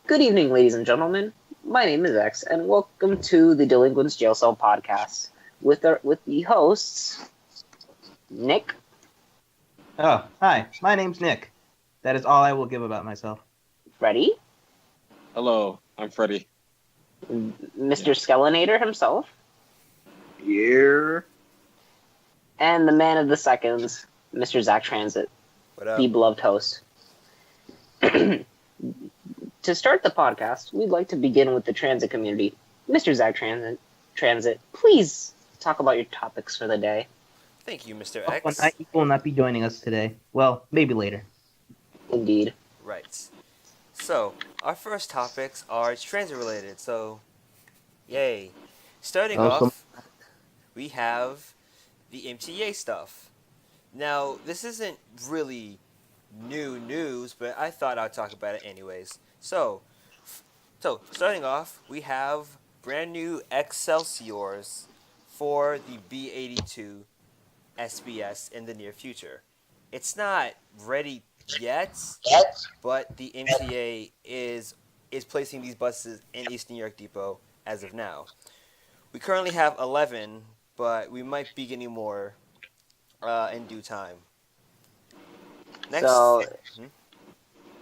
Good evening, ladies and gentlemen. My name is X, and welcome to the Delinquents Jail Cell podcast with the hosts Nick. Oh, hi. My name's Nick. That is all I will give about myself. Freddie. Hello, I'm Freddie. Mr. Skelenator himself. Yeah. And the man of the seconds, Mr. Zach Transit, What up? the beloved host. To start the podcast, we'd like to begin with the transit community. Mr. Zach Transit, please talk about your topics for the day. Thank you, Mr. Oh, X. Nighteagle will not be joining us today. Well, maybe later. Indeed. Right. So, our first topics are transit related, so yay. Starting off, we have the MTA stuff. Now, this isn't really new news, but I thought I'd talk about it anyways. So starting off, we have brand new Excelsiors for the B82 SBS in the near future. It's not ready yet, but the MTA is placing these buses in East New York Depot as of now. We currently have 11, but we might be getting more in due time. Next.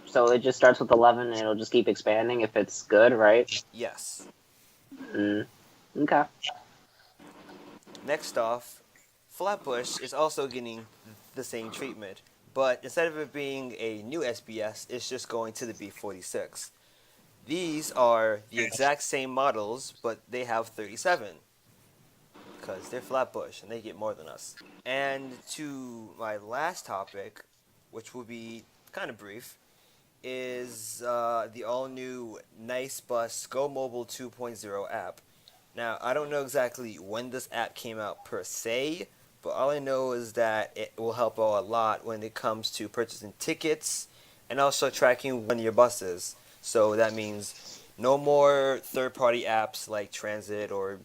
So it just starts with 11 and it'll just keep expanding if it's good, right? Yes. Okay. Next off, Flatbush is also getting the same treatment, but instead of it being a new SBS, it's just going to the B46. These are the exact same models, but they have 37, because they're Flatbush and they get more than us. And to my last topic, which will be kind of brief, is the all-new Nice Bus Go Mobile 2.0 app. Now, I don't know exactly when this app came out per se, but all I know is that it will help out a lot when it comes to purchasing tickets and also tracking when your bus is. So that means no more third-party apps like Transit or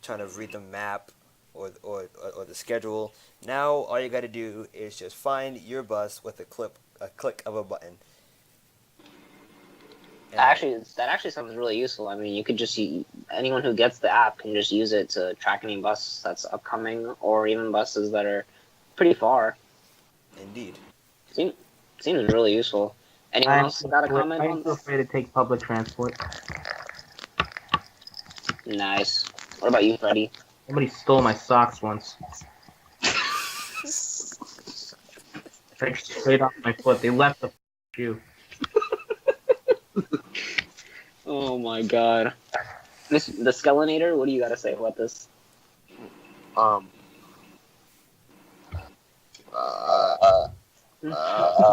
trying to read the map or the schedule. Now, all you got to do is just find your bus with a click of a button. That actually sounds really useful. I mean, you could just anyone who gets the app can just use it to track any bus that's upcoming or even buses that are pretty far. Indeed. Seems really useful. Anyone else got a comment on I'm this? afraid to take public transport. Nice. What about you, Freddie? Somebody stole my socks once. Like straight off my foot. They left the shoe. Oh my god. The Skelenator, what do you got to say about this? No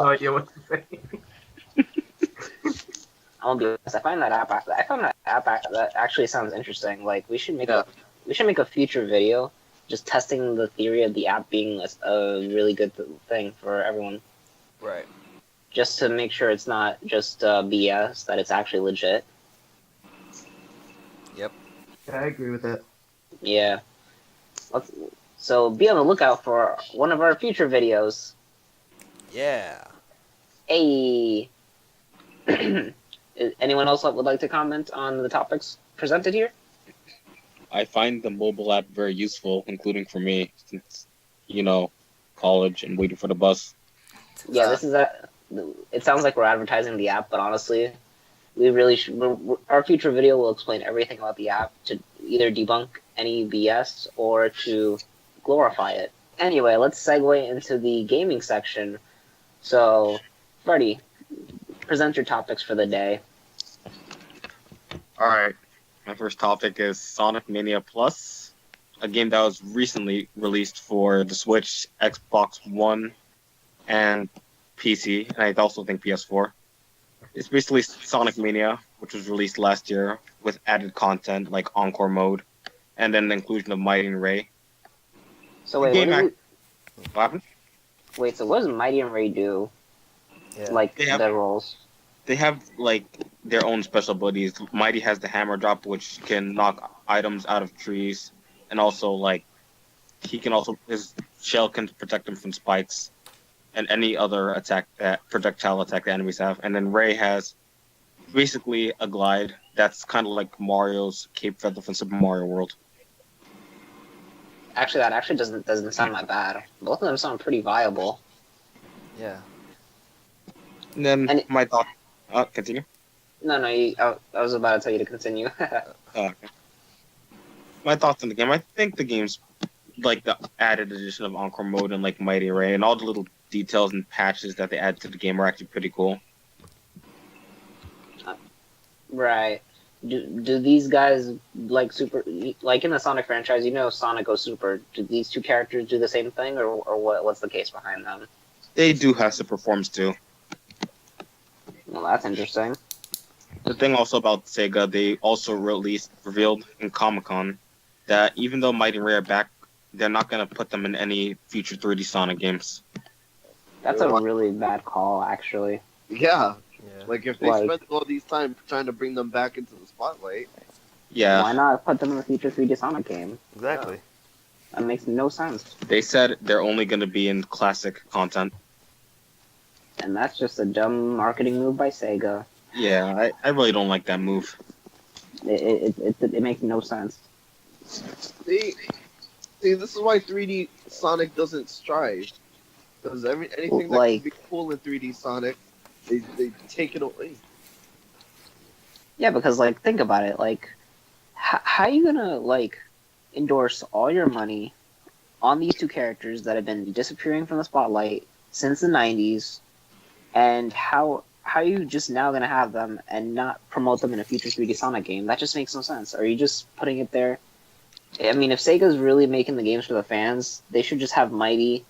idea what to say. I'll be honest. I found that app that actually sounds interesting. Like we should make a future video just testing the theory of the app being a really good thing for everyone. Right. Just to make sure it's not just BS, that it's actually legit. Yep. Yeah, I agree with that. Yeah. So be on the lookout for one of our future videos. Yeah. Hey. Anyone else that would like to comment on the topics presented here? I find the mobile app very useful, including for me, since, college and waiting for the bus. Yeah, it sounds like we're advertising the app, but honestly, we really should. Our future video will explain everything about the app to either debunk any BS or to glorify it. Anyway, let's segue into the gaming section. So, Freddie, present your topics for the day. Alright, my first topic is Sonic Mania Plus, a game that was recently released for the Switch, Xbox One, and PC, and I also think PS4. It's basically Sonic Mania, which was released last year, with added content like Encore mode, and then the inclusion of Mighty and Ray. So wait, What happened? Wait, so what does Mighty and Ray do? Yeah. Like their roles? They have their own special abilities. Mighty has the hammer drop, which can knock items out of trees, and also his shell can protect him from spikes and any other projectile attack the enemies have. And then Ray has basically a glide that's kind of like Mario's Cape Feather from Super Mario World. Actually, that actually doesn't sound that bad. Both of them sound pretty viable. Yeah. And then And- my thought. Continue. No, I was about to tell you to continue. Okay. My thoughts on the game. I think the game's like the added addition of Encore mode and like Mighty Ray and all the little details and patches that they add to the game are actually pretty cool. Right. Do these guys like super like in the Sonic franchise? You know, Sonic goes super. Do these two characters do the same thing, or what's the case behind them? They do have super forms too. Well, that's interesting. The thing also about Sega, they also revealed in Comic-Con that even though Mighty Ray are back, they're not gonna put them in any future 3D Sonic games. That's a really bad call, actually. Yeah. Yeah. Like, if they Like- spent all these time trying to bring them back into the spotlight, Yeah, Why not put them in a future 3D Sonic game? Exactly. That makes no sense. they said they're only gonna be in classic content. And that's just a dumb marketing move by Sega. Yeah, I really don't like that move. It makes no sense. see, this is why 3D Sonic doesn't strive. Because anything that Like- can be cool in 3D Sonic, they take it away. Yeah, because like think about it. Like, how are you gonna like endorse all your money on these two characters that have been disappearing from the spotlight since the '90s, and how are you just now gonna have them and not promote them in a future 3D Sonic game? That just makes no sense. Are you just putting it there? I mean, if Sega's really making the games for the fans, they should just have Mighty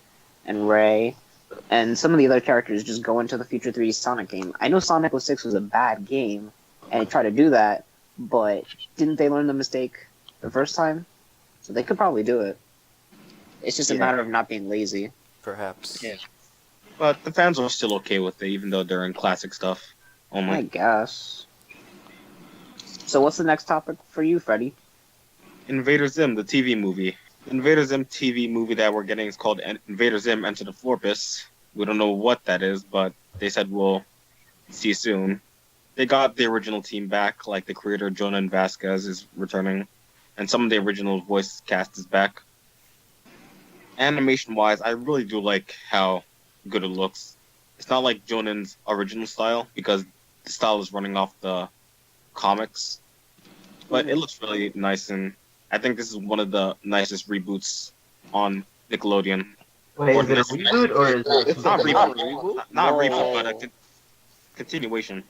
and Ray and some of the other characters just go into the future 3D Sonic game. I know Sonic 06 was a bad game, and they tried to do that, but didn't they learn the mistake the first time? So they could probably do it. It's just a Yeah. matter of not being lazy. Perhaps. Yeah. But the fans are still okay with it, even though they're in classic stuff I only. guess. So what's the next topic for you, Freddy? Invader Zim, the TV movie. Invader Zim TV movie that we're getting is called Invader Zim Enter the Florpus. We don't know what that is, but they said we'll see soon. They got the original team back, like the creator Jonan Vasquez is returning, and some of the original voice cast is back. Animation-wise, I really do like how good it looks. It's not like Jonan's original style, because the style is running off the comics, but it looks really nice, and I think this is one of the nicest reboots on Nickelodeon. Wait, Or is it a this- reboot or is it It's Not a reboot. reboot? Not a Whoa. reboot, but a continuation.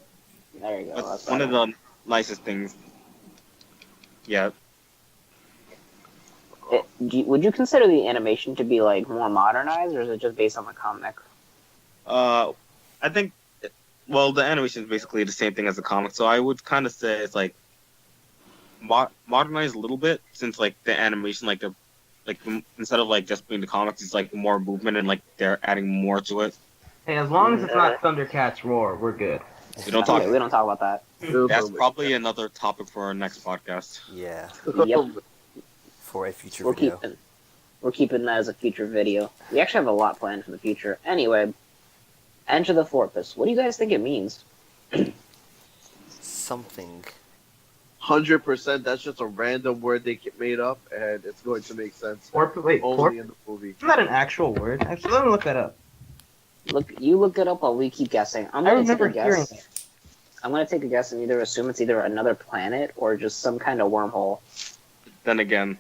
There you go. That's That's one of better. the nicest things. Yeah, Would you consider the animation to be like more modernized, or is it just based on the comic? I think, well, the animation is basically the same thing as the comic, so I would kind of say it's like modernized a little bit, since like the animation, like instead of like just being the comics, it's like more movement and like they're adding more to it. Hey, as long as it's not Thundercats Roar, we're good. We don't talk. Okay, we don't talk about that. That's probably another topic for our next podcast. Yeah. Yep. For a future We're video. keeping that as a future video. We actually have a lot planned for the future. Anyway, Enter the Florpus. What do you guys think it means? Something. 100%, that's just a random word they made up, and it's going to make sense Wait, only in the movie. isn't that an actual word? Actually, let me look that up. Look it up while we keep guessing. I'm I gonna take remember a hearing guess. it. I'm gonna take a guess and either assume it's either another planet or just some kind of wormhole. Then again,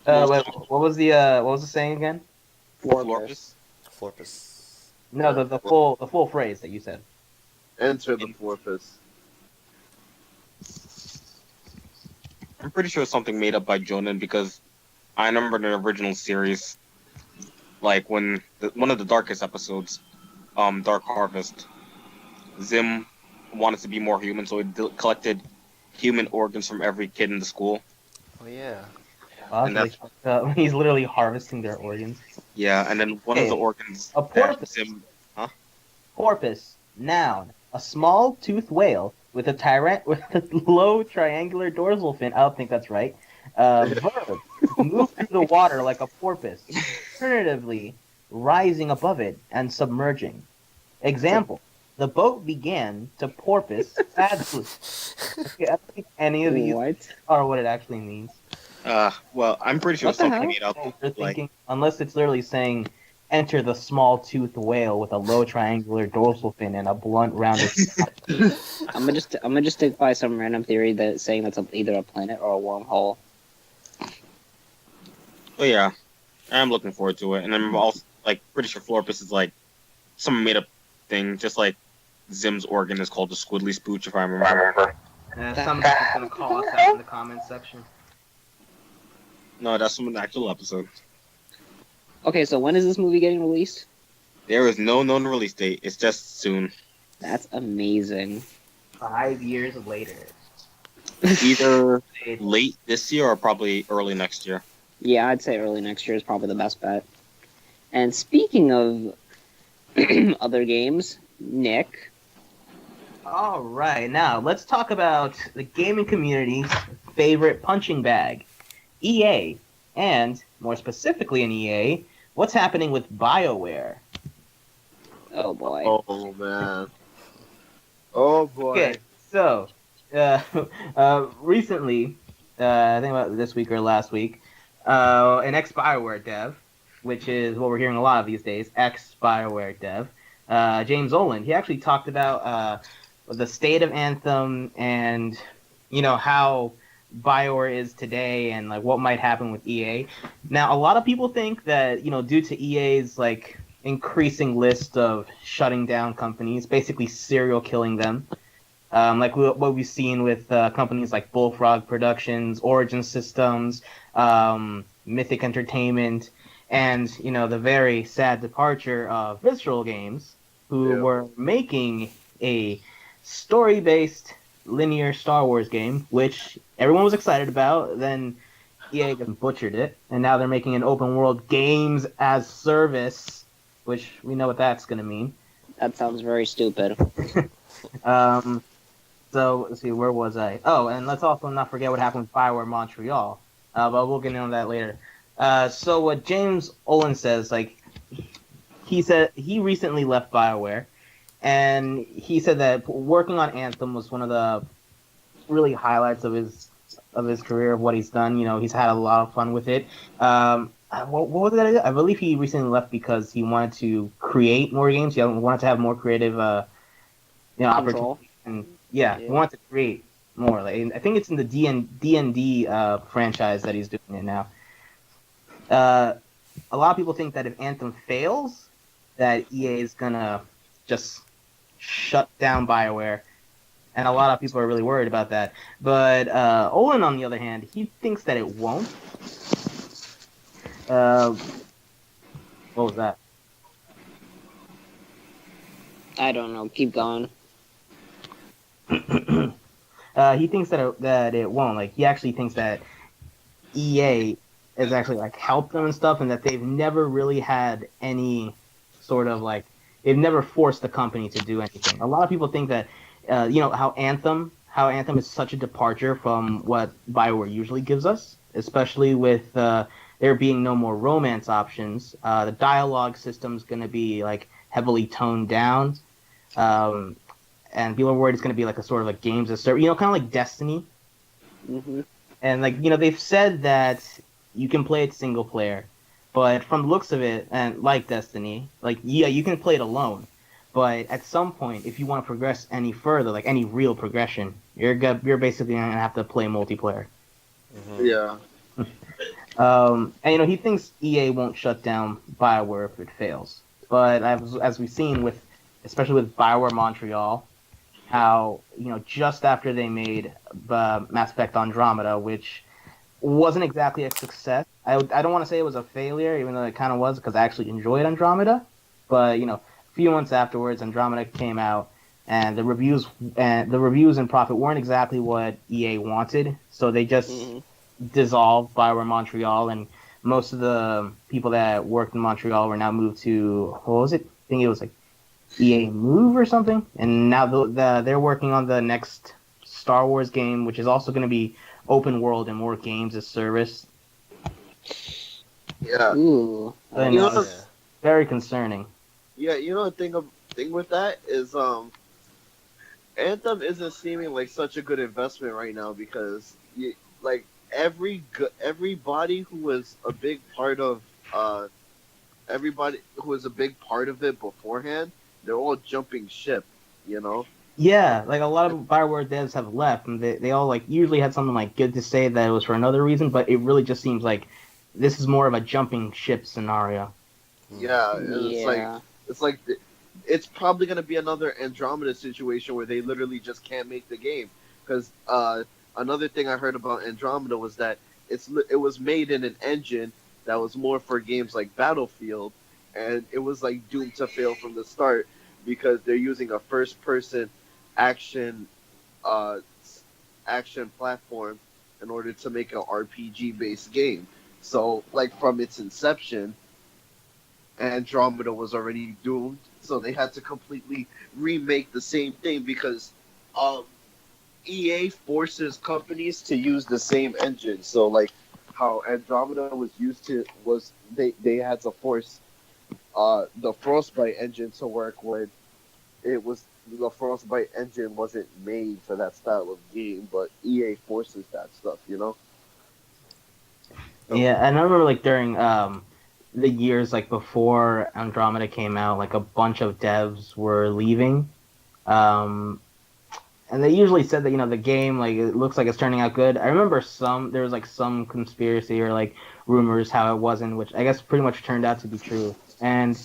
Wait, what was the saying again? Florpus. Florpus. No, the full phrase that you said. Enter the Florpus. I'm pretty sure it's something made up by Jonan, because I remember in the original series, like when one of the darkest episodes, Dark Harvest, Zim wanted to be more human, so he collected human organs from every kid in the school. Oh yeah. Wow, And like, he's literally harvesting their organs. Yeah, and then one of the organs A that porpoise. Zim, Porpoise, noun, a small toothed whale with a low triangular dorsal fin. I don't think that's right. Verb, move through the water like a porpoise. Alternatively, rising above it and submerging. Example, The boat began to porpoise sadly. Okay, I don't think any of these What? are what it actually means. Well, I'm pretty sure What it's the something hell? made up. Oh, you're Like, thinking, unless it's literally saying, enter the small-toothed whale with a low triangular dorsal fin and a blunt rounded. I'm gonna just stick by some random theory that's saying that's either a planet or a wormhole. but yeah, I'm looking forward to it, and I'm also like pretty sure Florpus is like some made up thing, just like Zim's organ is called the Squiddly Spooch, if I remember. Somebody's gonna call us out in the comments section. No, that's from an actual episode. Okay, so when is this movie getting released? There is no known release date. It's just soon. That's amazing. 5 years later. Either late this year or probably early next year. Yeah, I'd say early next year is probably the best bet. And speaking of other games, Nick. All right, now let's talk about the gaming community's favorite punching bag, EA, and more specifically in EA, what's happening with BioWare. Oh boy. Oh man. Oh boy. Okay, so recently, I think about this week or last week, an ex-BioWare dev, which is what we're hearing a lot of these days, ex-BioWare dev, James Olin, he actually talked about the state of Anthem and, you know, how BioWare is today and like what might happen with EA. Now, a lot of people think that, you know, due to EA's like increasing list of shutting down companies, basically serial killing them, like what we've seen with companies like Bullfrog Productions, Origin Systems, Mythic Entertainment, and, you know, the very sad departure of Visceral Games, who were making a story-based linear Star Wars game, which everyone was excited about. Then EA butchered it, and now they're making an open-world games as service, which we know what that's going to mean. That sounds very stupid. So, let's see, where was I? Oh, and let's also not forget what happened with BioWare Montreal, but we'll get into that later. So what James Olin says, like, he said he recently left BioWare, and he said that working on Anthem was one of the really highlights of his career, of what he's done. You know, he's had a lot of fun with it. What was that? I believe he recently left because he wanted to create more games. He wanted to have more creative, opportunities. And he wanted to create more. Like, I think it's in the D&D franchise that he's doing it now. A lot of people think that if Anthem fails, that EA is gonna just shut down BioWare, and a lot of people are really worried about that. But Olin, on the other hand, he thinks that it won't. What was that? I don't know. Keep going. He thinks that it won't. Like, he actually thinks that EA has actually like helped them and stuff, and that they've never really had any sort of like, they've never forced the company to do anything. A lot of people think that how Anthem is such a departure from what BioWare usually gives us, especially with there being no more romance options. The dialogue system's going to be like heavily toned down, and people are worried it's going to be like a sort of like games as service, kind of like Destiny. Mm-hmm. And like, they've said that you can play it single player, but from the looks of it, and like Destiny, like, yeah, you can play it alone, but at some point, if you want to progress any further, like any real progression, you're basically gonna have to play multiplayer. Mm-hmm. Yeah. And he thinks EA won't shut down BioWare if it fails, but as we've seen especially with BioWare Montreal, how just after they made Mass Effect Andromeda, which wasn't exactly a success. I don't want to say it was a failure, even though it kind of was, because I actually enjoyed Andromeda. But a few months afterwards, Andromeda came out, and the reviews and profit weren't exactly what EA wanted. So they just dissolved BioWare Montreal, and most of the people that worked in Montreal were now moved to, what was it? I think it was like EA Move or something. And now they're working on the next Star Wars game, which is also going to be open world and more games as service. Yeah. Ooh. And You know, very concerning. Yeah, the thing thing with that is Anthem isn't seeming like such a good investment right now because like everybody who was a big part of everybody who was a big part of it beforehand, they're all jumping ship, you know? Yeah, like a lot of Bioware devs have left, and they all like usually had something like good to say that it was for another reason, but it really just seems like this is more of a jumping ship scenario. Yeah, and Yeah. it's like it's probably gonna be another Andromeda situation where they literally just can't make the game because another thing I heard about Andromeda was that it was made in an engine that was more for games like Battlefield, and it was like doomed to fail from the start because they're using a first person action uh action platform in order to make an RPG based game. So like from its inception, Andromeda was already doomed, so they had to completely remake the same thing because um, EA forces companies to use the same engine. So like how Andromeda was used to was they had to force the Frostbite engine to work when it was the Frostbite engine wasn't made for that style of game, but EA forces that stuff, you know. So Yeah, and I remember like during the years like before Andromeda came out, like a bunch of devs were leaving. Um, and they usually said that the game like it looks like it's turning out good. I remember there was like some conspiracy or like rumors how it wasn't, which I guess pretty much turned out to be true. And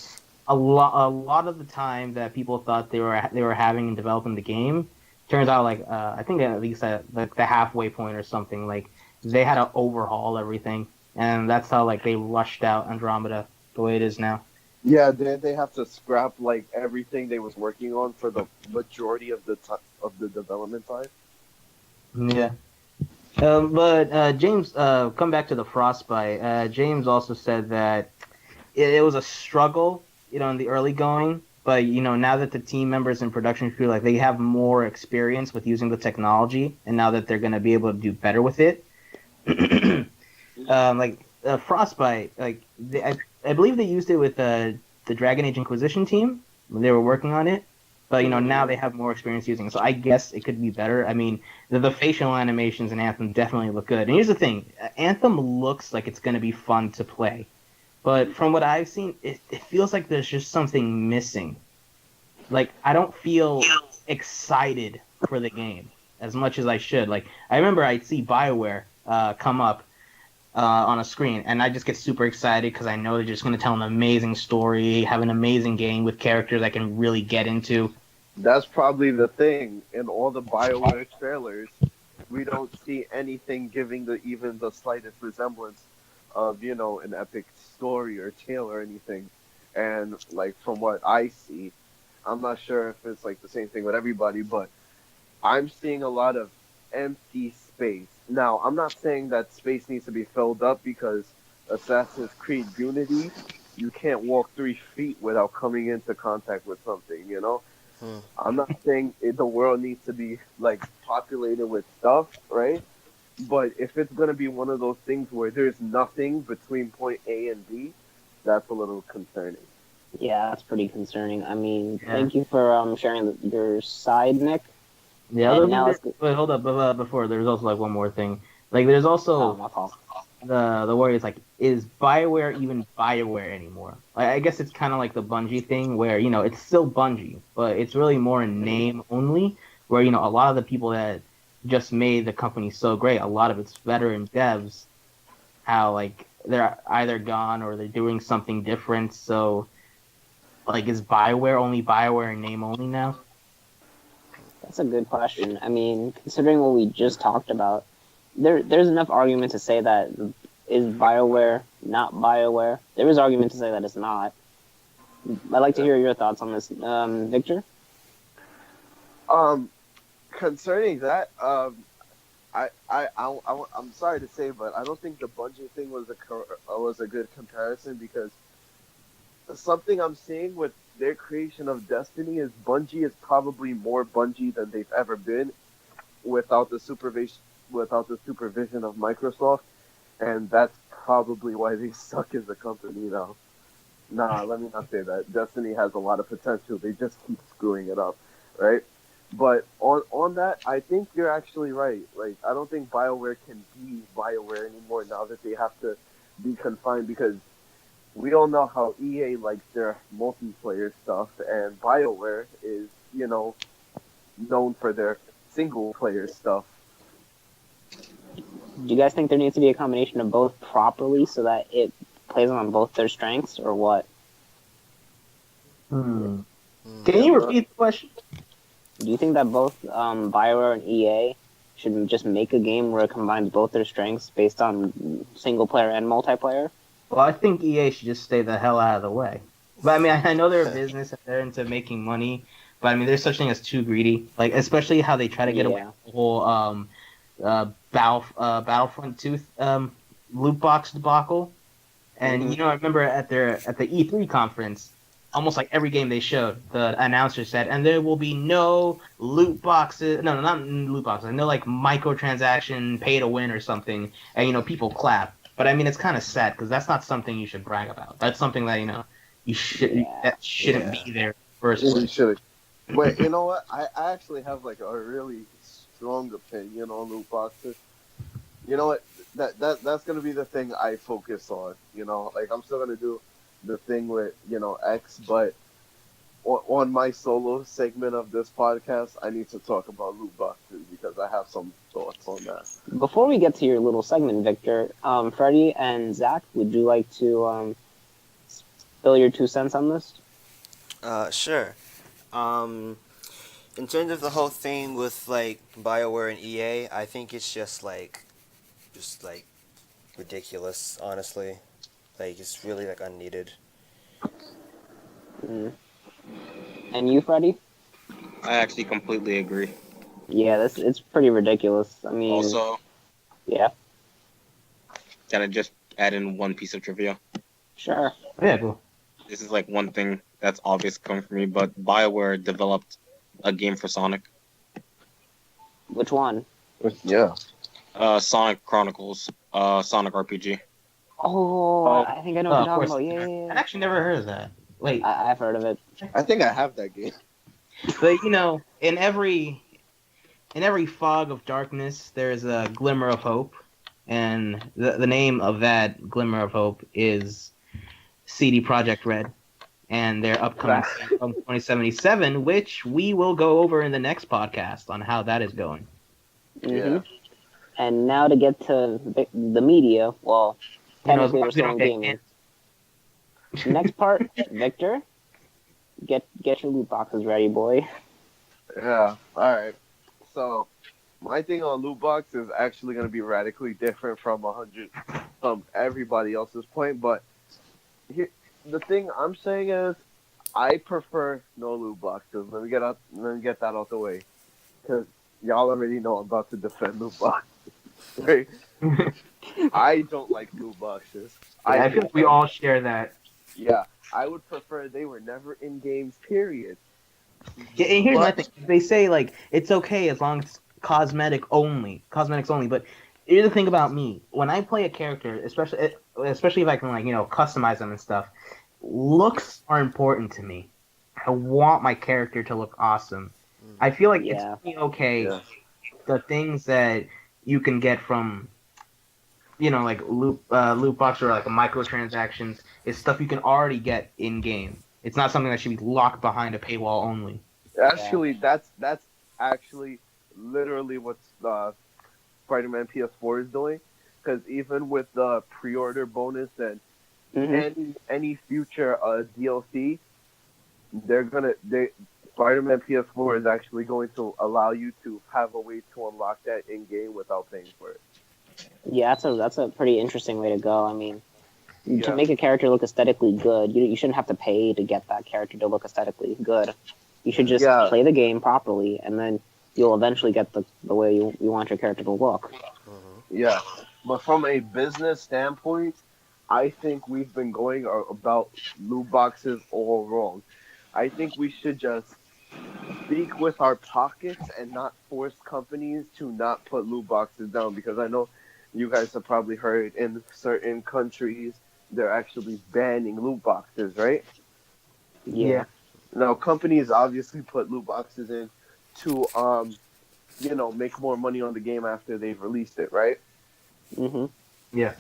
a lot of the time that people thought they were having in developing the game turns out like I think at least at like the halfway point or something like they had to overhaul everything, and that's how like they rushed out Andromeda the way it is now. yeah, they have to scrap like everything they was working on for the majority of the time of the development time. Yeah. But James, come back to the Frostbite. James also said that it was a struggle, in the early going. But now that the team members and production crew like they have more experience with using the technology, and now that they're going to be able to do better with it, like Frostbite, like I believe they used it with the Dragon Age Inquisition team when they were working on it. But now they have more experience using it, so I guess it could be better. I mean, the facial animations in Anthem definitely look good. And here's the thing: Anthem looks like it's going to be fun to play, but from what I've seen, it feels like there's just something missing. Like I don't feel excited for the game as much as I should. Like I remember I'd see Bioware come up on a screen, and I just get super excited because I know they're just going to tell an amazing story, have an amazing game with characters I can really get into. That's probably the thing. In all the BioWare trailers, we don't see anything giving even the slightest resemblance of an epic story or tale or anything. And like from what I see, I'm not sure if it's like the same thing with everybody, but I'm seeing a lot of empty space. Now, I'm not saying that space needs to be filled up because Assassin's Creed Unity, you can't walk 3 feet without coming into contact with something, you know? Hmm. I'm not saying the world needs to be like populated with stuff, right? But if it's gonna be one of those things where there's nothing between point A and B, that's a little concerning. Yeah, that's pretty concerning. I mean, Yeah. thank you for sharing your side, Nick. Yeah, And now let's go. wait, hold up. Before there's also like one more thing. Like there's Oh, also my fault. the worry is like, is Bioware even Bioware anymore? Like, I guess it's kind of like the Bungie thing where it's still Bungie, but it's really more in name only. Where a lot of the people that just made the company so great, a lot of it's veteran devs, how like they're either gone or they're doing something different. So like, is Bioware only Bioware in name only now? That's a good question. I mean, considering what we just talked about, there's enough argument to say that is BioWare not BioWare. There is argument to say that it's not. I'd like to hear your thoughts on this, Victor. Um, Concerning that, I'm sorry to say, but I don't think the Bungie thing was a good comparison because something I'm seeing with their creation of Destiny is Bungie is probably more Bungie than they've ever been without the supervision of Microsoft, and that's probably why they suck as a company now. Nah, let me not say that. Destiny has a lot of potential. They just keep screwing it up, right? But on that, I think you're actually right. Like, I don't think BioWare can be BioWare anymore now that they have to be confined because we all know how EA likes their multiplayer stuff, and BioWare is, known for their single player stuff. Do you guys think there needs to be a combination of both properly so that it plays on both their strengths, or what? Can Yeah, you but- repeat the question? Do you think that both BioWare and EA should just make a game where it combines both their strengths based on single player and multiplayer? Well, I think EA should just stay the hell out of the way. But I mean, I know they're a business and they're into making money, but I mean, there's such thing as too greedy. Like, especially how they try to get away Yeah. with the whole Battlefront 2 loot box debacle. And Mhm. I remember at the E3 conference, almost like every game they showed, the announcer said, and there will be no loot boxes. No, not loot boxes. No, like microtransaction, pay to win or something. And people clap. But I mean, it's kind of sad because that's not something you should brag about. That's something that that shouldn't Yeah. be there first You place. should. But you know what? I actually have like a really strong opinion on loot boxes. You know what? That's gonna be the thing I focus on. Like I'm still gonna do the thing with X, but on my solo segment of this podcast, I need to talk about loot boxes because I have some thoughts on that. Before we get to your little segment, Victor, Freddie and Zach, would you like to spill your 2 cents on this? Sure. In terms of the whole thing with like BioWare and EA, I think it's just like ridiculous, honestly. Like it's really like unneeded. Mm. And you, Freddie? I actually completely agree. Yeah, it's pretty ridiculous. I mean, Also, yeah, can I just add in one piece of trivia? sure. Yeah, cool. This is like one thing that's obvious coming from me, but BioWare developed a game for Sonic. Which one? Yeah. Sonic Chronicles, Sonic RPG. Oh, I think I know what of you're talking course. about. Yeah, I yeah, actually never heard of that. Wait, yeah. I've heard of it. I think I have that game. but in every fog of darkness, there's a glimmer of hope, and the name of that glimmer of hope is CD Projekt Red, and their upcoming Cyberpunk 2077, which we will go over in the next podcast on how that is going. Mm-hmm. And now to get to the media. Well, As technically long we're as we still don't in get gaming. Next part, Victor. Get your loot boxes ready, boy. Yeah. All right. So, my thing on loot box is actually going to be radically different from everybody else's point. But the thing I'm saying is, I prefer no loot boxes. Let me get that out the way, because y'all already know I'm about to defend loot boxes. Right? I don't like loot boxes. I feel like we all share that. Yeah, I would prefer they were never in games. Period. Yeah, and here's my But- thing. They say like it's okay as long as it's cosmetics only. But here's the thing about me: when I play a character, especially if I can customize them and stuff, looks are important to me. I want my character to look awesome. I feel like it's Yeah. only okay Yeah. the things that you can get from like loot box or like microtransactions is stuff you can already get in game. It's not something that should be locked behind a paywall only. Actually, that's actually literally what Spider-Man PS4 is doing. Because even with the pre-order bonus and Mm-hmm. any future DLC, Spider-Man PS4 is actually going to allow you to have a way to unlock that in game without paying for it. Yeah, that's a pretty interesting way to go. I mean, Yeah. to make a character look aesthetically good, you shouldn't have to pay to get that character to look aesthetically good. You should just Yeah. play the game properly, and then you'll eventually get the way you want your character to look. Yeah, but from a business standpoint, I think we've been going about loot boxes all wrong. I think we should just speak with our pockets and not force companies to not put loot boxes down, because I know you guys have probably heard in certain countries they're actually banning loot boxes, right? Yeah. Now, companies obviously put loot boxes in to, make more money on the game after they've released it, right? Mhm. Yeah.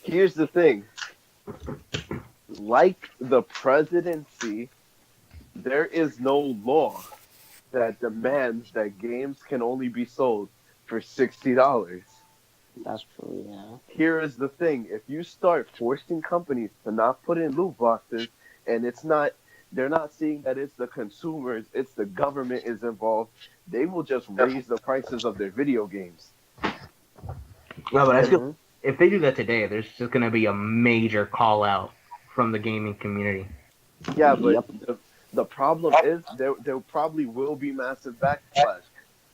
Here's the thing. Like the presidency, there is no law that demands that games can only be sold for $60. That's true. Yeah. Here is the thing. If you start forcing companies to not put in loot boxes, and they're not seeing that it's the consumers, it's the government is involved, they will just raise the prices of their video games. Well, but I feel Mhm. if they do that today, there's just gonna be a major call out from the gaming community. Yeah, but Yep. the problem is there probably will be massive backlash.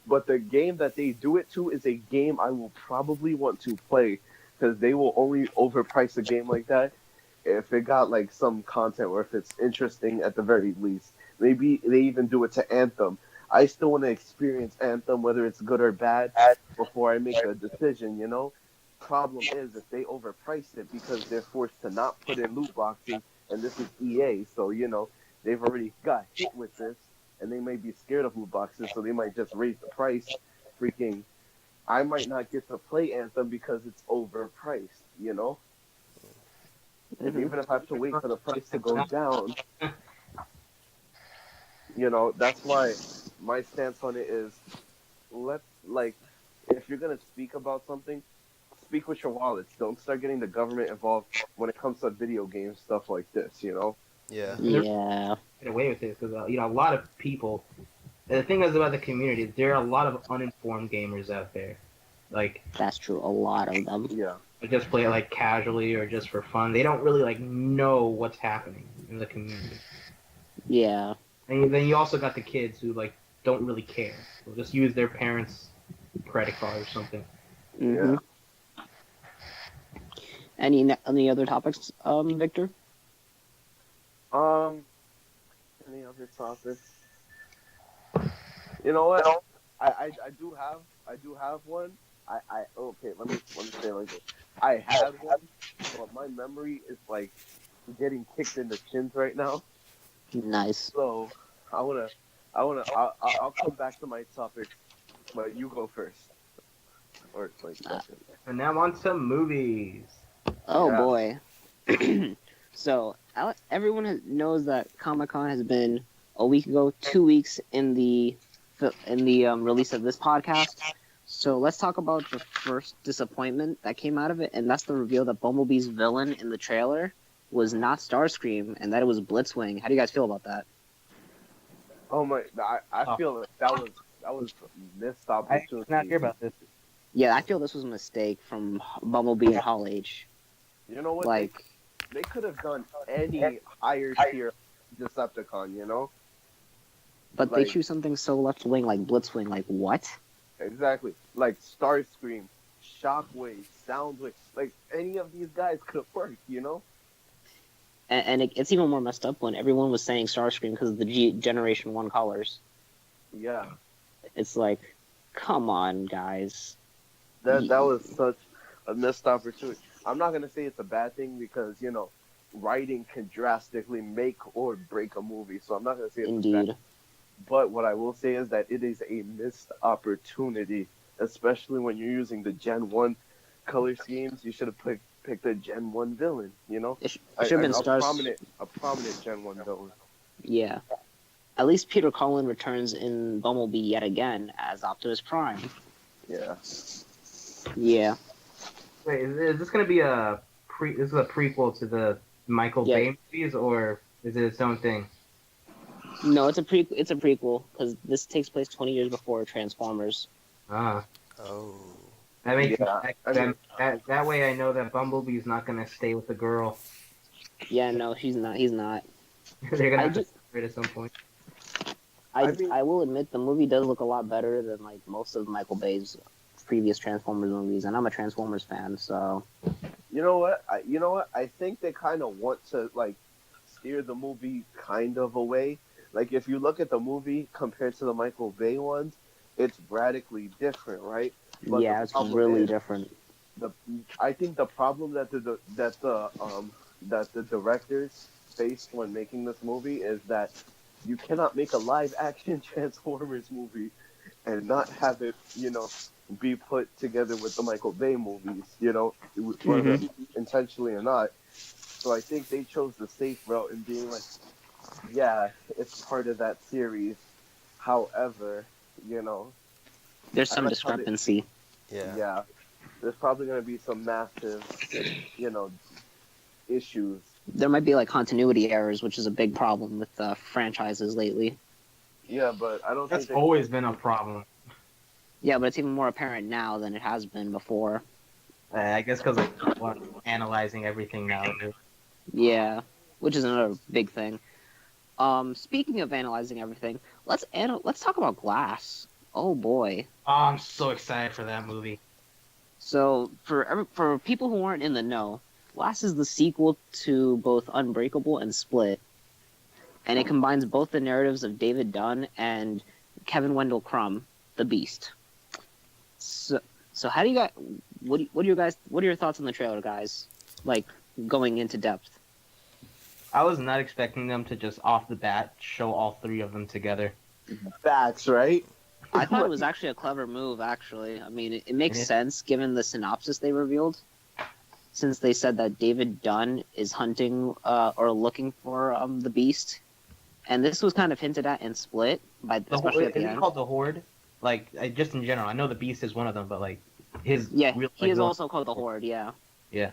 But the game that they do it to is a game I will probably want to play because they will only overprice a game like that if it got like some content or if it's interesting at the very least. Maybe they even do it to Anthem. I still want to experience Anthem, whether it's good or bad, before I make a decision. Problem is if they overprice it because they're forced to not put in loot boxes, and this is EA, so they've already got hit with this, and they may be scared of loot boxes, so they might just raise the price. Freaking, I might not get to play Anthem because it's overpriced. And Mhm. even if I have to wait for the price to go down, that's why my stance on it is let's if you're gonna speak about something, speak with your wallets. Don't start getting the government involved when it comes to video game stuff like this. Yeah. Yeah. Get away with it because a lot of people. The thing is about the community, there are a lot of uninformed gamers out there. Like, That's true. A lot of them. Yeah. they just play it like casually or just for fun. They don't really like know what's happening in the community. Yeah. And then you also got the kids who like don't really care. They'll just use their parents' credit card or something. Mhm. Any other topics, Victor? Um. Any other topics? You know what? I do have one. Okay. Let me say it like this. I had one, but my memory is like getting kicked in the chins right now. Nice. So I'll come back to my topics, but you go first. Or like second. And now on to movies. Oh Yeah. boy. So everyone knows that Comic-Con has been a week ago, 2 weeks in the release of this podcast. So let's talk about the first disappointment that came out of it, and that's the reveal that Bumblebee's villain in the trailer was not Starscream, and that it was Blitzwing. How do you guys feel about that? Oh my! I feel that was a missed I opportunity. did not hear about this. Yeah, I feel this was a mistake from Bumblebee and Hall H. You know what? Like, They could have done any higher tier Decepticon. but they like- choose something so left wing like Blitzwing. Like, what? Exactly. Like Starscream, Shockwave, Soundwave. Like any of these guys could have worked. And it's even more messed up when everyone was saying Starscream because of the Generation 1 colors. Yeah. It's like, come on, guys. That was such a missed opportunity. I'm not gonna say it's a bad thing because writing can drastically make or break a movie. So I'm not gonna say it's a bad Indeed. thing. But what I will say is that it is a missed opportunity, especially when you're using the Gen 1 color schemes. You should have picked a Gen 1 villain. It should have been a Stars. prominent Gen 1 villain. Yeah. At least Peter Cullen returns in Bumblebee yet again as Optimus Prime. Yeah. Yeah. Wait, is this going to be this is a prequel to the Michael Bay movies, or is it its own thing? No, it's a prequel because this takes place 20 years before Transformers. Ah, Oh. that makes Yeah, that way I know that Bumblebee's not going to stay with the girl. Yeah, no, he's not. He's not. They're going to I have to just- separate at some point. I will admit the movie does look a lot better than like most of Michael Bay's previous Transformers movies, and I'm a Transformers fan, so You know what? I think they kind of want to like steer the movie kind of away. Like if you look at the movie compared to the Michael Bay ones, it's radically different, right? But yeah, the it's problem really is- different. I think the problem that the directors faced when making this movie is that you cannot make a live action Transformers movie and not have it, be put together with the Michael Bay movies, whether intentionally or not. So I think they chose the safe route in being like, yeah, it's part of that series. However, There's I some like how they, discrepancy. Yeah. yeah, there's probably going to be some massive, issues. There might be like continuity errors, which is a big problem with franchises lately. Yeah, but I don't That's think always been a problem. Yeah, but it's even more apparent now than it has been before. I guess because analyzing everything now. Yeah, which is another big thing. Speaking of analyzing everything, let's talk about Glass. Oh boy. Oh, I'm so excited for that movie. So for people who aren't in the know, Glass is the sequel to both Unbreakable and Split, and it combines both the narratives of David Dunn and Kevin Wendell Crumb, the Beast. So how do you guys? What are your thoughts on the trailer, guys? Like going into depth. I was not expecting them to just off the bat show all three of them together. facts, right? I thought it was actually a clever move. Actually, I mean, it makes sense given the synopsis they revealed, since they said that David Dunn is hunting or looking for the Beast, and this was kind of hinted at in Split, especially at the end. Is it called the Horde? Like, just in general, I know the Beast is one of them, but like his he like, is also called the Horde. Yeah. Yeah.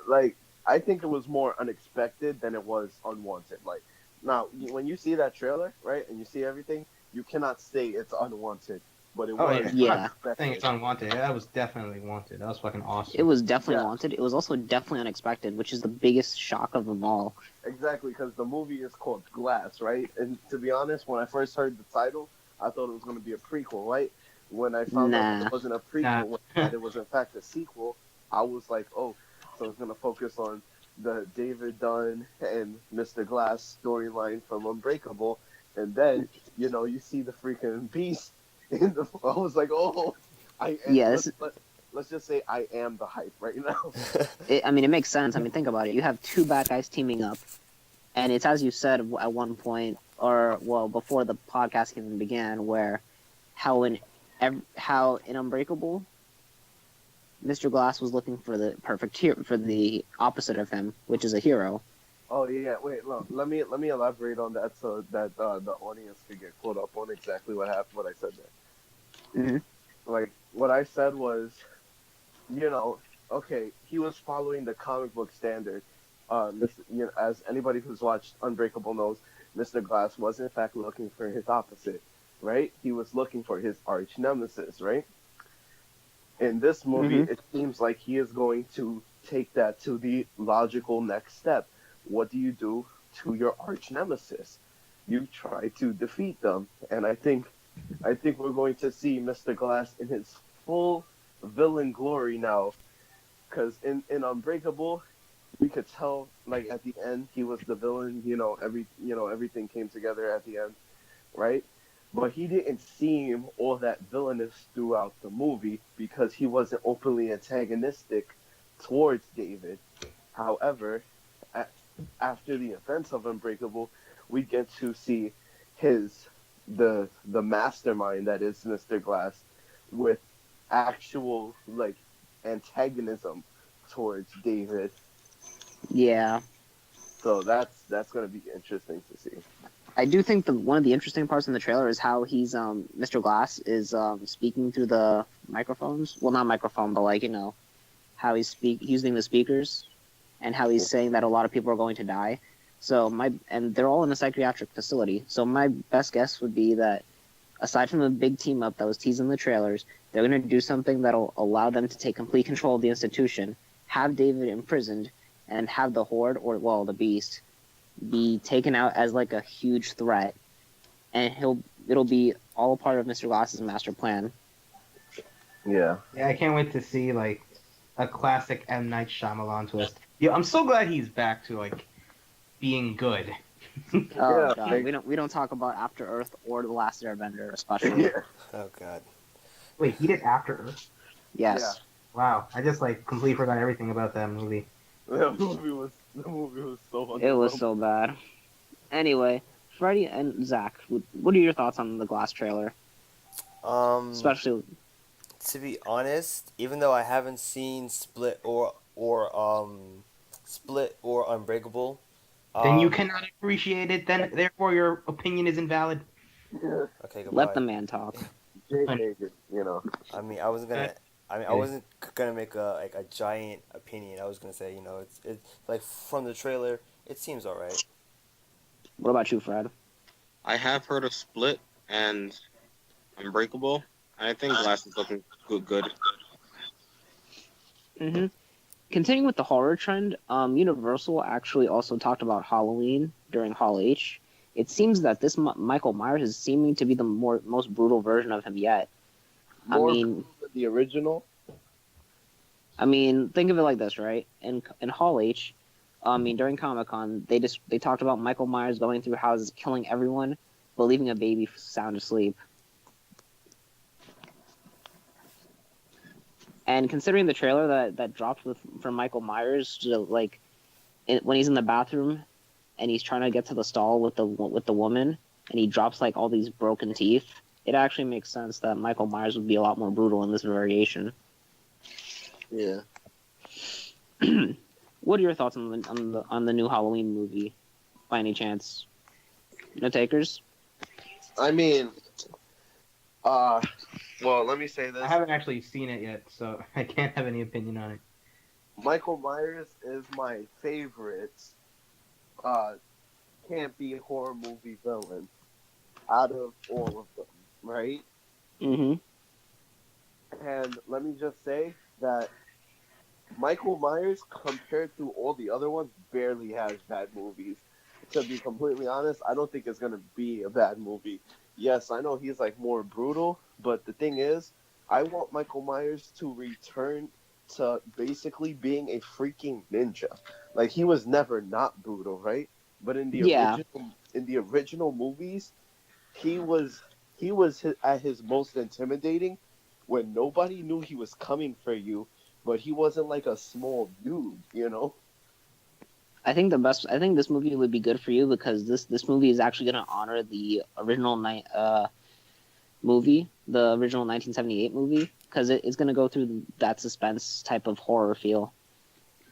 Like, I think it was more unexpected than it was unwanted. Like, now when you see that trailer, right, and you see everything, you cannot say it's unwanted, but it was yeah. I think it's unwanted. That was definitely wanted. That was fucking awesome. It was definitely wanted. It was also definitely unexpected, which is the biggest shock of them all. Exactly, because the movie is called Glass, right? And to be honest, when I first heard the title, I thought it was going to be a prequel, right? When I found out it wasn't a prequel, that it was in fact a sequel, I was like, oh, so it's going to focus on the David Dunn and Mr. Glass storyline from Unbreakable, and then, you see the freaking Beast in the... I was like, oh, let's just say I am the hype right now. It makes sense. I mean, think about it. You have two bad guys teaming up, and it's as you said at one point, or well, before the podcast even began, where how in Unbreakable, Mr. Glass was looking for the perfect hero, for the opposite of him, which is a hero. Oh yeah, wait, look, let me elaborate on that so that the audience could get caught up on exactly what happened. What I said there. Mm-hmm. Like, what I said was, okay, he was following the comic book standard. As anybody who's watched Unbreakable knows, Mr. Glass was in fact looking for his opposite, right? He was looking for his arch nemesis, right? In this movie, it seems like he is going to take that to the logical next step. What do you do to your arch nemesis? You try to defeat them, and I think we're going to see Mr. Glass in his full villain glory now, because in Unbreakable, we could tell, like, at the end he was the villain. Everything came together at the end, right? But he didn't seem all that villainous throughout the movie because he wasn't openly antagonistic towards David. However, after the events of Unbreakable, we get to see the mastermind that is Mr. Glass with actual, like, antagonism towards David. Yeah. So that's going to be interesting to see. I do think one of the interesting parts in the trailer is how he's Mr. Glass is speaking through the microphones. Well, not microphone, but like how he's using the speakers, and how he's saying that a lot of people are going to die. And they're all in a psychiatric facility. So my best guess would be that aside from the big team up that was teased in the trailers, they're going to do something that'll allow them to take complete control of the institution, have David imprisoned, and have the Horde, the Beast, be taken out as like a huge threat, and it'll be all a part of Mr. Glass's master plan. Yeah, I can't wait to see like a classic M. Night Shyamalan twist. Yeah, I'm so glad he's back to like being good. Oh god, we don't talk about After Earth or The Last Airbender, especially. Yeah. Oh god. Wait, he did After Earth? Yes. Wow, I just like completely forgot everything about that movie. The movie was so It was underwhelming. so bad. Anyway, Freddie and Zach, what are your thoughts on the Glass trailer? Um, Especially, to be honest, even though I haven't seen Split or Unbreakable, Then you um, cannot appreciate it. Then therefore your opinion is invalid. okay, let goodbye. the man talk. Jay Hager, you know. I mean, I wasn't gonna. I mean, I wasn't gonna make a giant opinion. I was gonna say, it's like from the trailer, it seems alright. What about you, Fred? I have heard of Split and Unbreakable. I think Glass is looking good. Mm-hmm. Continuing with the horror trend, Universal actually also talked about Halloween during Hall H. It seems that this Michael Myers is seeming to be the most brutal version of him yet. More I brutal than the original. mean, think of it like this, right? In Hall H, during Comic Con, they talked about Michael Myers going through houses, killing everyone, but leaving a baby sound asleep. And considering the trailer that dropped from Michael Myers, when he's in the bathroom and he's trying to get to the stall with the woman, and he drops like all these broken teeth, it actually makes sense that Michael Myers would be a lot more brutal in this variation. Yeah. What are your thoughts on the new Halloween movie? By any chance, no takers? I mean, well, let me say this. I haven't actually seen it yet, so I can't have any opinion on it. Michael Myers is my favorite campy horror movie villain out of all of them, right? Mm-hmm. And let me just say that Michael Myers, compared to all the other ones, barely has bad movies. To be completely honest, I don't think it's gonna be a bad movie. Yes, I know he's like more brutal, but the thing is, I want Michael Myers to return to basically being a freaking ninja. Like he was never not brutal, right? But Yeah. in the original movies, he was at his most intimidating when nobody knew he was coming for you, but he wasn't like a small dude, you know? I think this movie would be good for you because this movie is actually going to honor the original movie, the original 1978 movie, because it's going to go through that suspense type of horror feel.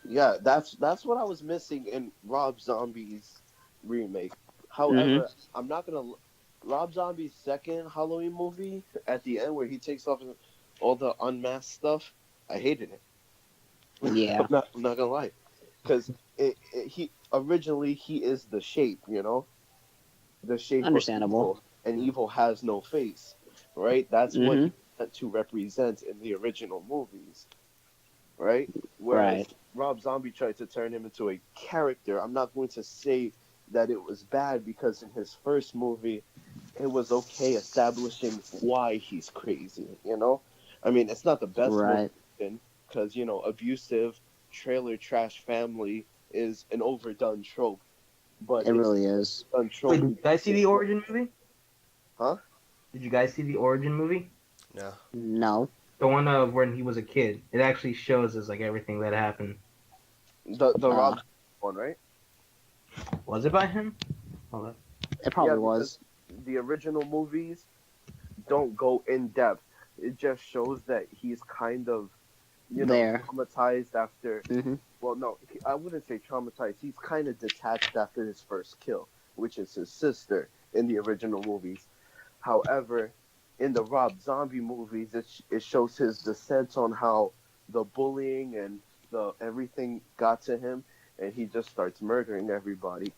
Yeah, that's what I was missing in Rob Zombie's remake. However, I'm not gonna Rob Zombie's second Halloween movie at the end where he takes off all the unmasked stuff. I hated it. Yeah. I'm not gonna lie, because he originally he is the shape, you know, the shape Understandable. of evil, and evil has no face, right? That's what Mm-hmm. he meant to represent in the original movies, right? Whereas Right. Rob Zombie tried to turn him into a character. I'm not going to say that it was bad because in his first movie, it was okay establishing why he's crazy, you know? I mean, it's not the best Right. movie because, you know, abusive trailer trash family is an overdone trope, but It it's really is. an trope. Wait, did you guys see the origin movie? Huh? Did you guys see the origin movie? No. No. The one of when he was a kid. It actually shows us like everything that happened. The Rob one, right? Was it by him? Hold up. It probably Yeah, was. The original movies don't go in depth. It just shows that he's kind of, you know, There. traumatized after. Mm-hmm. Well, no, I wouldn't say traumatized. He's kind of detached after his first kill, which is his sister in the original movies. However, in the Rob Zombie movies, it shows his descent on how the bullying and the everything got to him, and he just starts murdering everybody.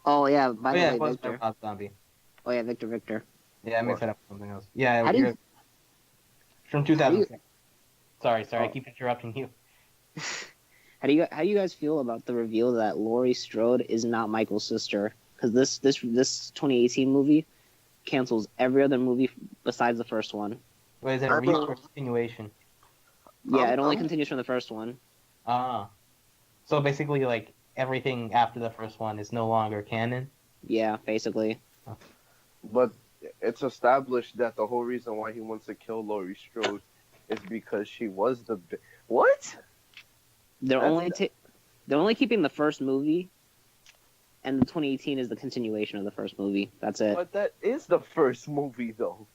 Oh yeah. By Oh the yeah, way, it was Victor. Rob Zombie. Oh yeah, Victor. Yeah, I mixed it up with something else. Yeah, How do you? from How do you, 2006. Sorry, I Oh. keep interrupting you. how do you guys feel about the reveal that Laurie Strode is not Michael's sister? Because this 2018 movie cancels every other movie besides the first one. Wait, is it a I reboot mean- or continuation? Yeah, it only I'm- continues from the first one. Ah. So basically, like, everything after the first one is no longer canon? Yeah, basically. But it's established that the whole reason why he wants to kill Laurie Strode is because she was the what? They're That's- they're only keeping the first movie, and the 2018 is the continuation of the first movie. That's it. But that is the first movie, though.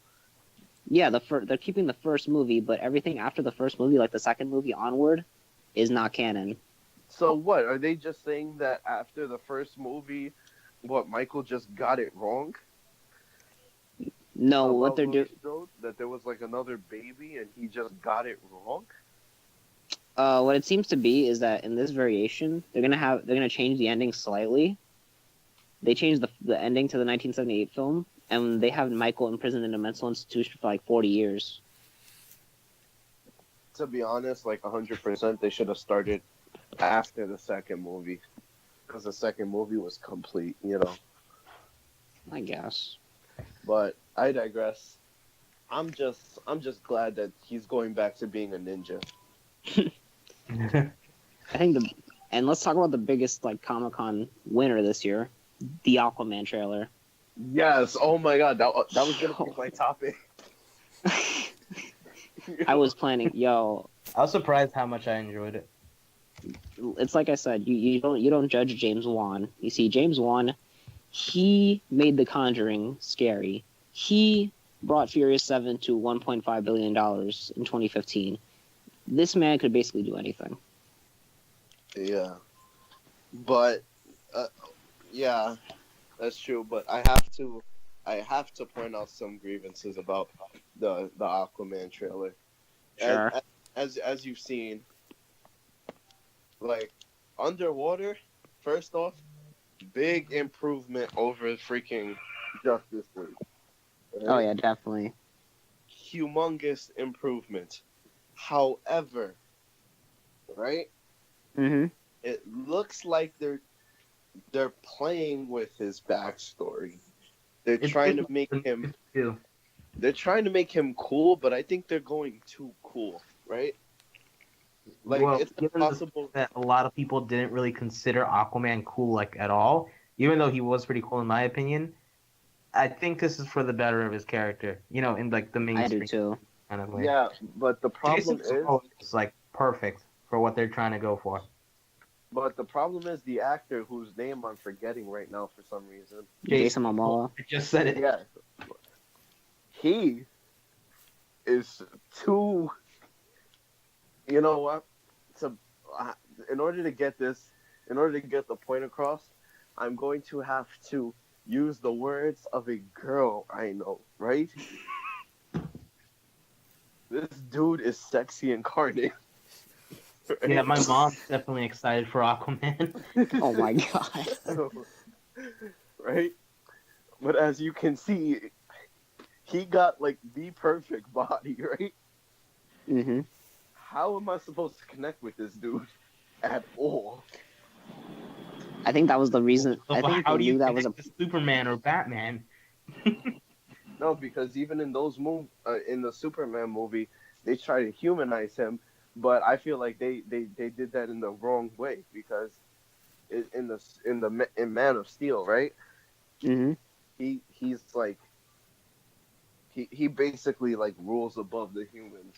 Yeah, they're keeping the first movie, but everything after the first movie, like the second movie onward, is not canon. So what? Are they just saying that after the first movie, what Michael just got it wrong? No, what About they're Louis doing. Strode? That there was like another baby and he just got it wrong? What it seems to be is that in this variation, they're gonna change the ending slightly. They changed the ending to the 1978 film, and they have Michael imprisoned in a mental institution for like 40 years. To be honest, like 100%, they should have started after the second movie. Because the second movie was complete, you know. I guess. But I digress. I'm just glad that he's going back to being a ninja. I think and let's talk about the biggest like Comic-Con winner this year, the Aquaman trailer. Yes, oh my god, that was gonna be my topic. I was planning, I was surprised how much I enjoyed it. it's like I said, you don't judge James Wan. You see, James Wan, he made The Conjuring scary. He brought Furious 7 to $1.5 billion in 2015. This man could basically do anything. Yeah, but yeah, that's true. But I have to point out some grievances about the Aquaman trailer. Sure. As you've seen, like underwater. First off, big improvement over freaking Justice League. Right? Oh yeah, definitely. Humongous improvement. However, right? Mm-hmm. It looks like they're playing with his backstory. They're trying to make him. They're trying to make him cool, but I think they're going too cool, right? Like Well, it's given possible that a lot of people didn't really consider Aquaman cool like at all, even though he was pretty cool in my opinion. I think this is for the better of his character, you know, in like the I mainstream do too. kind of way. Yeah, but the Jason problem is like perfect for what they're trying to go for. is the actor whose name I'm forgetting right now for some reason. Jason Momoa. I just said it. Yeah, he is too. You know what? In order to get the point across, I'm going to have to use the words of a girl I know, right? This dude is sexy incarnate. Right? Yeah, my mom's definitely excited for Aquaman. Oh my god. Right? But as you can see, he got like the perfect body, right? Mm-hmm. How am I supposed to connect with this dude at all? I think that was the reason. I think How they do you knew that was a. connect to Superman or Batman? No, because even in in the Superman movie, they try to humanize him, but I feel like they did that in the wrong way because in Man of Steel, right? Mm-hmm. He's like he basically like rules above the humans.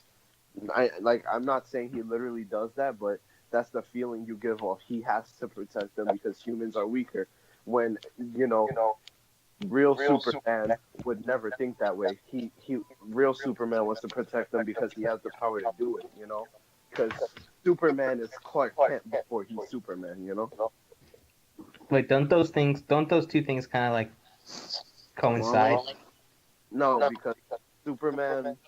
I'm not saying he literally does that, but that's the feeling you give off. He has to protect them because humans are weaker. When real Superman would never think that way. Real Superman wants to protect them because he has the power to do it. You know, because Superman is Clark Kent before he's Superman. You know. Wait, don't those two things kind of like coincide? No, because Superman.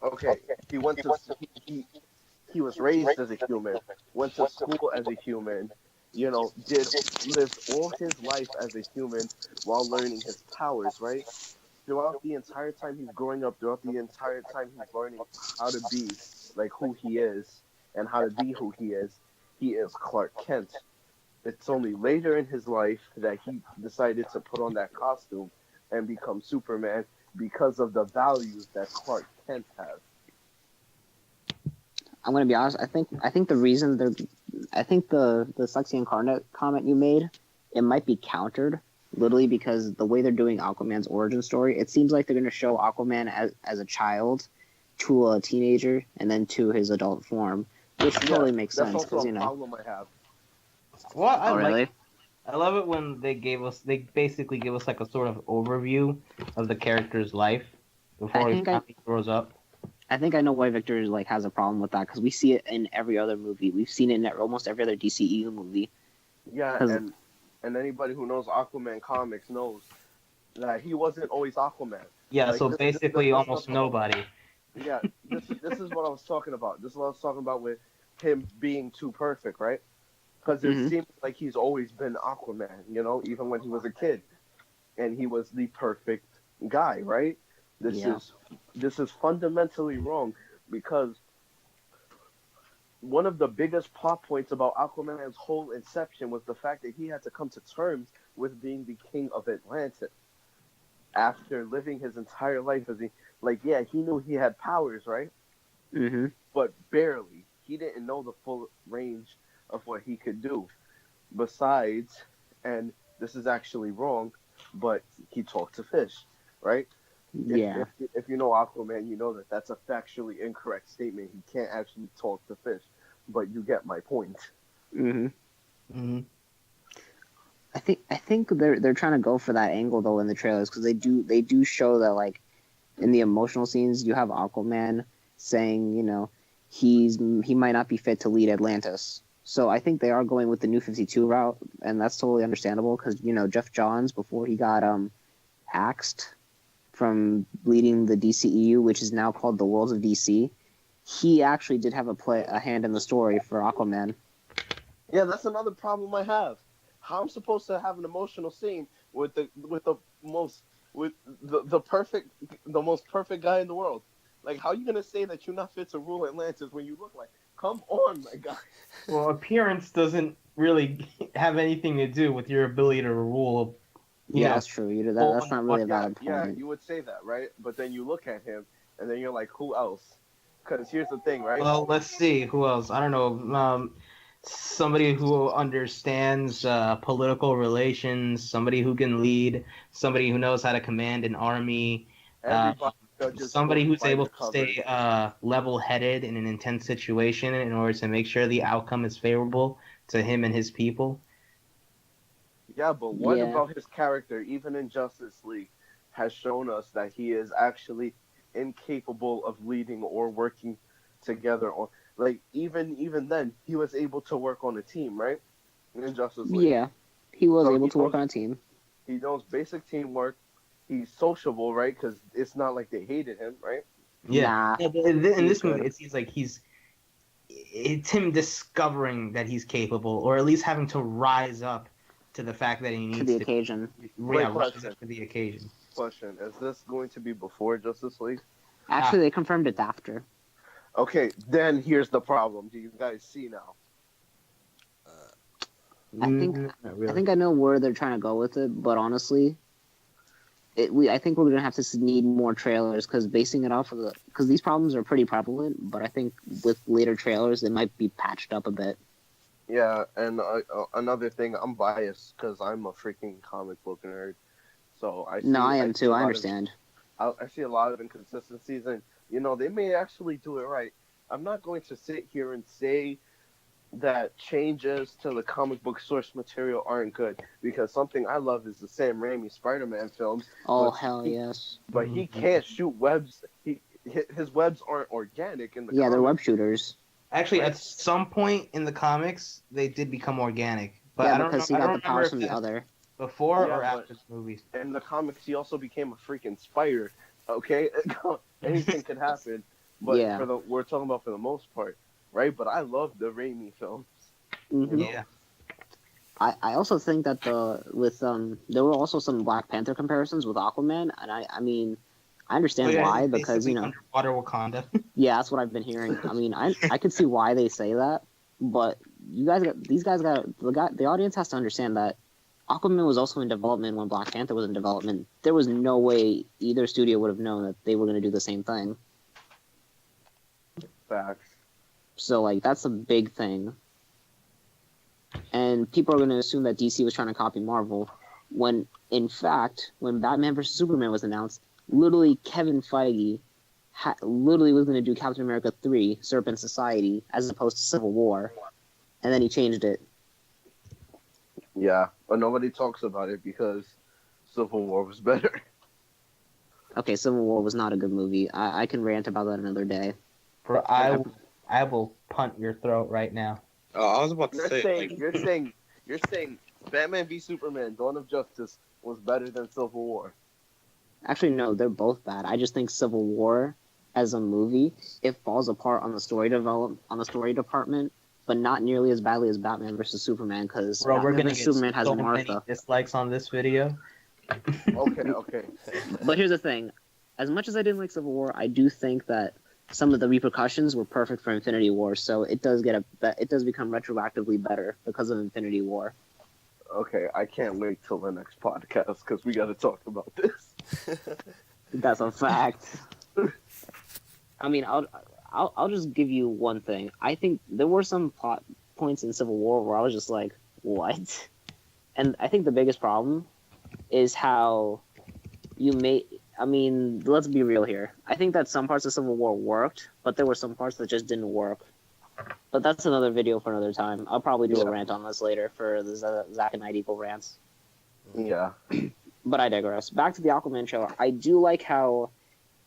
Okay, he went to he was raised as a human, went to school as a human, lived all his life as a human while learning his powers, right? Throughout the entire time he's growing up, throughout the entire time he's learning how to be like who he is and how to be who he is Clark Kent. It's only later in his life that he decided to put on that costume and become Superman because of the values that Clark Kent has. I'm gonna be honest. I think the reason the sexy incarnate comment you made, it might be countered literally because the way they're doing Aquaman's origin story, it seems like they're gonna show Aquaman as a child, to a teenager and then to his adult form, which totally makes That's sense also because a problem I have. Well, I Oh, like. really? I love it when they basically give us like a sort of overview of the character's life before he finally grows up. I think I know why Victor like has a problem with that because we see it in every other movie. We've seen it in almost every other DCEU movie. Yeah, 'Cause- and anybody who knows Aquaman comics knows that he wasn't always Aquaman. Yeah, Like, so this- basically that's almost the- nobody. Yeah, this is what I was talking about. This is what I was talking about with him being too perfect, right? Because it Mhm. seems like he's always been Aquaman, you know, even when he was a kid, and he was the perfect guy, right? Yeah. This is fundamentally wrong because one of the biggest plot points about Aquaman's whole inception was the fact that he had to come to terms with being the king of Atlantis after living his entire life as he knew he had powers, right? Mhm. But barely. He didn't know the full range of what he could do. Besides, and this is actually wrong, but he talked to fish, right? Yeah. If you know Aquaman, you know that that's a factually incorrect statement. He can't actually talk to fish, but you get my point. Mhm. Hmm. I think they're trying to go for that angle though in the trailers because they do show that like in the emotional scenes you have Aquaman saying he might not be fit to lead Atlantis. So I think they are going with the New 52 route, and that's totally understandable because Jeff Johns before he got axed from leading the DCEU, which is now called the Worlds of DC, he actually did have a hand in the story for Aquaman. Yeah, that's another problem I have. How I'm supposed to have an emotional scene with the most the most perfect guy in the world? Like, how are you gonna say that you're not fit to rule Atlantis when you look like? Come on, my guy. Well, appearance doesn't really have anything to do with your ability to rule. Yeah, that's true. That's not really a valid Yeah, point. you would say that, right? But then you look at him, and then you're like, who else? Because here's the thing, right? Well, let's see who else. I don't know. Somebody who understands political relations, somebody who can lead, somebody who knows how to command an army, Everybody judges somebody books who's by able the to cover. stay level-headed in an intense situation in order to make sure the outcome is favorable to him and his people. Yeah, but what Yeah. about his character, even in Justice League, has shown us that he is actually incapable of leading or working together on like even then he was able to work on a team, right? In Justice League. Yeah, he was So able he to work knows- on a team. He knows basic teamwork. He's sociable, right? Because it's not like they hated him, right? Yeah. Nah, Yeah, but in this good. movie, it seems like it's him discovering that he's capable, or at least having to rise up to the fact that he needs to the occasion. rise question. up to the occasion. Question: is this going to be before Justice League? Actually, they confirmed it after. Okay, then here's the problem. Do you guys see now? I think Not really. I think I know where they're trying to go with it, but honestly, I think we're gonna have to need more trailers because basing it off of because these problems are pretty prevalent, but I think with later trailers they might be patched up a bit. Yeah, and another thing, I'm biased because I'm a freaking comic book nerd. So I see, No, I am see too. a I lot understand. I see a lot of inconsistencies, and they may actually do it right. I'm not going to sit here and say that changes to the comic book source material aren't good because something I love is the Sam Raimi Spider-Man films. Oh but hell yes! But he can't shoot webs. His webs aren't organic in the Yeah, they're comics. web shooters. Actually, at some point in the comics, they did become organic. But Yeah, I don't because know, he I got don't the remember powers if from the that's other. before Yeah, or but- after the movies. In the comics, he also became a freaking spider. Okay, anything could happen. But Yeah. we're talking about for the most part, right? But I love the Raimi films. Mhm. Yeah. I also think that there were also some Black Panther comparisons with Aquaman, and I mean I understand So, yeah, why he's because basically underwater Wakanda. yeah, that's what I've been hearing. I mean I could see why they say that, but the audience has to understand that Aquaman was also in development when Black Panther was in development. There was no way either studio would have known that they were going to do the same thing. Facts. So like that's a big thing. And people are going to assume that DC was trying to copy Marvel, when in fact, when Batman vs Superman was announced, literally Kevin Feige literally was going to do Captain America 3, Serpent Society, as opposed to Civil War, and then he changed it. Yeah, but nobody talks about it because Civil War was better. Okay, Civil War was not a good movie. I can rant about that another day. Bro, I will punt your throat right now. I was about to You're say, saying like, you're saying Batman v Superman: Dawn of Justice was better than Civil War. Actually, no, they're both bad. I just think Civil War, as a movie, it falls apart on the story department, but not nearly as badly as Batman versus Superman. Because Bro, we're Batman gonna vs get Superman has so many Martha. dislikes on this video. Okay. But here's the thing: as much as I didn't like Civil War, I do think that some of the repercussions were perfect for Infinity War. So it does become retroactively better because of Infinity War. Okay, I can't wait till the next podcast because we got to talk about this. That's a fact. I mean, I'll just give you one thing. I think there were some plot points in Civil War where I was just like, what? And I think the biggest problem is how you made. I mean, let's be real here. I think that some parts of Civil War worked, but there were some parts that just didn't work. But that's another video for another time. I'll probably do a rant on this later for the Zack and Nighteagle rants. Yeah. But I digress. Back to the Aquaman trailer. I do like how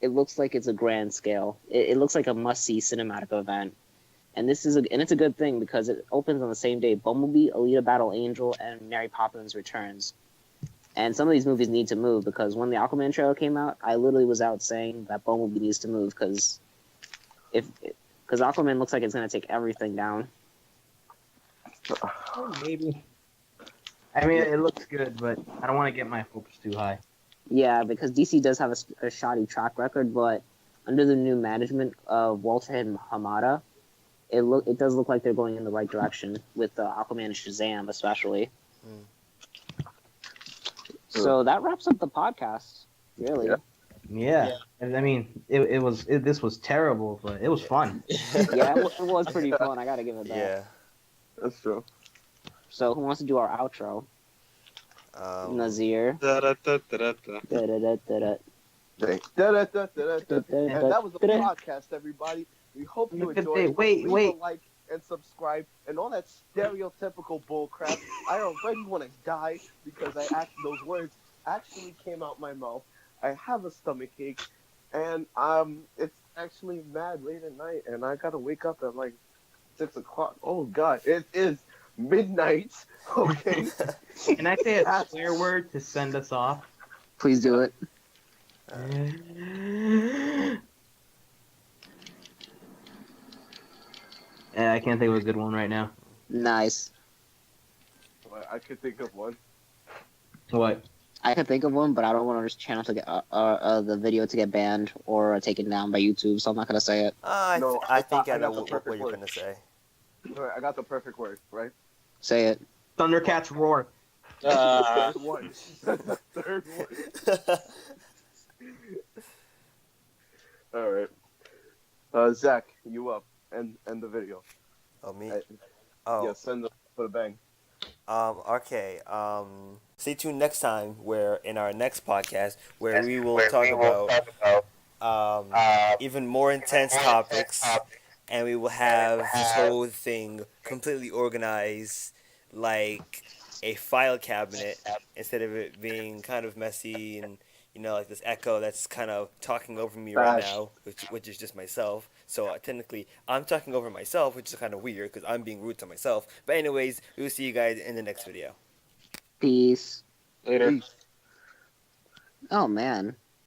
it looks like it's a grand scale. It looks like a must-see cinematic event. And it's a good thing because it opens on the same day Bumblebee, Alita Battle Angel, and Mary Poppins Returns. And some of these movies need to move because when the Aquaman trailer came out, I literally was out saying that Bumblebee needs to move because Aquaman looks like it's going to take everything down. Maybe. I mean, it looks good, but I don't want to get my hopes too high. Yeah, because DC does have a shoddy track record, but under the new management of Walter Hamada, it does look like they're going in the right direction with Aquaman and Shazam, especially. So that wraps up the podcast. Really. Yeah. I mean, this was terrible, but it was fun. Yeah, it was pretty fun. I gotta give it that. Yeah. That's true. So who wants to do our outro? Nazir. da-da-da-da-da-da. Da-da-da-da-da. And that was the podcast, everybody. We hope you enjoyed. Wait. Leave a like and subscribe and all that stereotypical bullcrap. I already want to die because those words actually came out my mouth. I have a stomach ache, and it's actually mad late at night, and I gotta wake up at like 6 o'clock. Oh God, it is midnight. Okay. Can I say a swear word to send us off? Please do it. Yeah, I can't think of a good one right now. Nice. I could think of one. What? I could think of one, but I don't want our channel to get the video to get banned or taken down by YouTube, so I'm not gonna say it. I think I know got the what perfect you're word. going to say. All right, I got the perfect word, right? Say it. Thundercats roar. Third one. Third one. All right. Zach, you up and the video. Oh, me? Yeah, send the put a bang. Okay. Stay tuned next time in our next podcast where we will talk about even more intense topics, and we will have this whole thing completely organized like a file cabinet instead of it being kind of messy and like this echo that's kind of talking over me right now, which is just myself. So technically, I'm talking over myself, which is kind of weird because I'm being rude to myself. But anyways, we will see you guys in the next video. Peace. Later. Peace. Oh man.